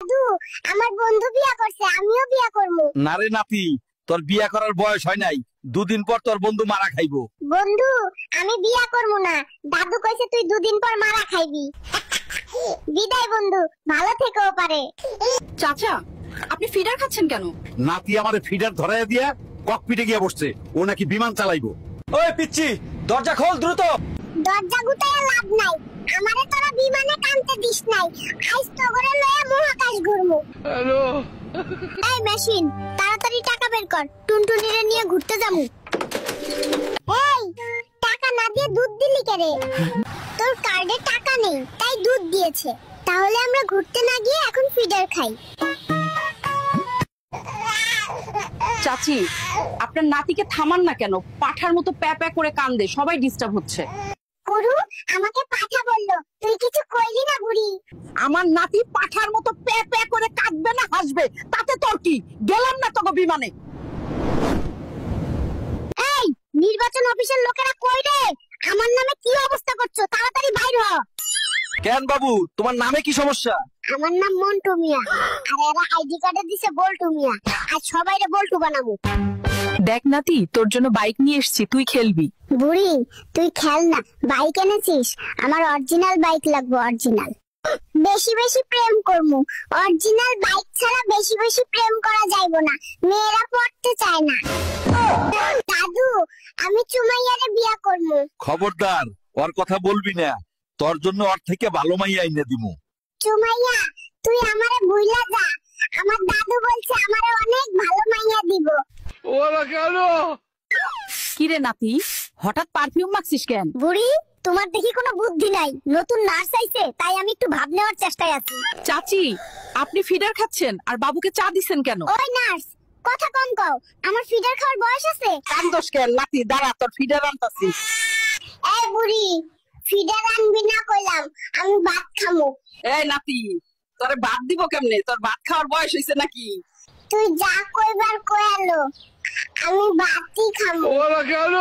দাদু, আমার বন্ধু বিয়া করছে, আমিও বিয়া করবো। না রে নাতি, তোর বিয়া করার বয়স হয় নাই, দুদিন পর তোর বন্ধু মারা খাইবো। বন্ধু, আমি বিয়া করবো না, দাদু কইছে তুই দুদিন পর মারা খাইবি। বিদায় বন্ধু, ভালো থেকো পারে। চাচা, আপনি ফিডার খাচ্ছেন কেন? নাতি আমারে ফিডার ধরাইয়া দিয়া ককপিটে গিয়া বসছে, ও নাকি বিমান চালাইবো। ওই পিচ্চি, দরজা খোল দ্রুত। দরজা গুতায় লাভ নাই, আমারে তোরা বিমানে কানতে দিস নাই। আইস তো করে লয়ে মহাকাশ ঘুরমু। হ্যালো। এই মেশিন, তাড়াতাড়ি টাকা বের কর, টুনটুনিরে নিয়ে ঘুরতে যামু। এই, টাকা না দিয়ে দুধ দিলি কেরে? তোর কার্ডে টাকা নেই, তাই দুধ দিয়েছে। তাহলে আমরা ঘুরতে না গিয়ে এখন ফিডার খাই। চাচি, আপনার নাতিকে থামান না কেন? পাঠার মতো প্যা প্যা করে কান্দে, সবাই ডিস্টার্ব হচ্ছে। গুরু আমাকে পাঠা বললো, তুই কিছু কইলি না বুড়ি? আমার নাতি পাঠার মতো প্যা প্যা করে কাঁদবে না হাসবে, তাতে তোর কি? গেলাম না তোকে বিমানে। এই, নির্বাচন অফিসের লোকেরা কই রে? আমার নামে কি অবস্থা করছো? তাড়াতাড়ি বাইর হ। কেন বাবু, তোমার নামে কি সমস্যা? আমার নাম মন্টু মিয়া, আর এরা আইডি কার্ডে দিছে বল্টু মিয়া। আজ সবাইরে বল্টু বানাবো। দেখ নাতি, তোর জন্য বাইক নিয়ে এসেছি, তুই খেলবি। বুড়ি, তুই খেল না, বাইক এনেছিস? আমার অরিজিনাল বাইক লাগবে, অরিজিনাল। বেশি বেশি প্রেম করমু, অরিজিনাল বাইক ছাড়া বেশি বেশি প্রেম করা যাইবো না, মেয়েরা পড়তে চায় না। দাদু, আমি চুমাইয়ারে বিয়া করমু। খবরদার, ওর কথা বলবি না, তোর জন্য ওর থেকে ভালো মাইয়া আইনা দিমু। চুমাইয়া, তুই আমারে ভুইলা যা, আমার দাদু বলছে আমারে অনেক ভালো মাইয়া দিব। ওরা কেন? কি রে নাতি, হঠাৎ পারফিউম মাখছিস কেন? বুড়ি, তোমার দেখি কোনো বুদ্ধি নাই, নতুন নার্স আইছে, তাই আমি একটু ভাব নেওয়ার চেষ্টায় আছি। চাচি, আপনি ফিডার খাচ্ছেন আর বাবুকে চা দিছেন কেন? ওই নার্স, কথা কম কও, আমার ফিডার খাওয়ার বয়স আছে? কান্দোস কেন নাতি? দাঁড়া, তোর ফিডার আনতাছি। এই বুড়ি, ফিডার আনবি না কইলাম, আমি ভাত খামু। এই নাতি, তোরে ভাত দিব কেমনে? তোর ভাত খাওয়ার বয়স হইছে নাকি? তুই যা কইবার কয়ালো, আমি ভাতই খামু। ওরা কেন?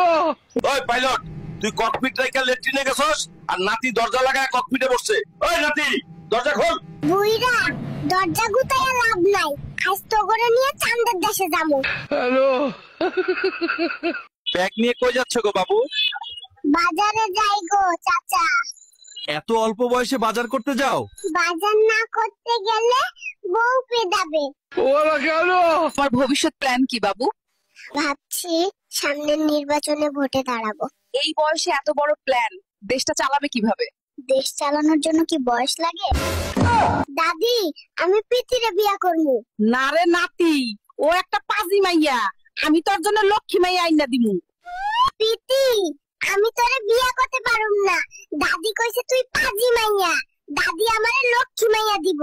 ওই পাইলট, তুই ককপিট রাইখা লেট্রিনে গেছস আর নাতি দরজা লাগায় ককপিটে বসছে। ওই নাতি, দরজা খোল। বুইরা, দরজা গুতায়া লাভ নাই, আজ তো করে নিয়ে চাঁদের দেশে যামু। হ্যালো। ব্যাগ নিয়ে কই যাচ্ছ গো বাবু? বাজারে যাই গো চাচা। এত অল্প বয়সে বাজার করতে যাও? বাজার না করতে গেলে বউ পেদাবে। ওরা কেন? তোমার ভবিষ্যৎ প্ল্যান কি বাবু? ভাবছি সামনের নির্বাচনে ভোটে দাঁড়াবো। এই বয়সে এত বড় প্ল্যান, দেশটা চালাবে কিভাবে? দেশ চালানোর জন্য কি বয়স লাগে? দাদি, আমি প্রীতিরে বিয়া করবো। না রে নাতি, ও একটা পাজি মাইয়া, আমি তোর জন্য লক্ষ্মী মাইয়া আইনা দিমু। প্রীতি, আমি তোরে বিয়া করতে পারুম না, দাদি কইছে তুই পাজি মাইয়া, দাদি আমারে লক্ষ্মী মাইয়া দিব।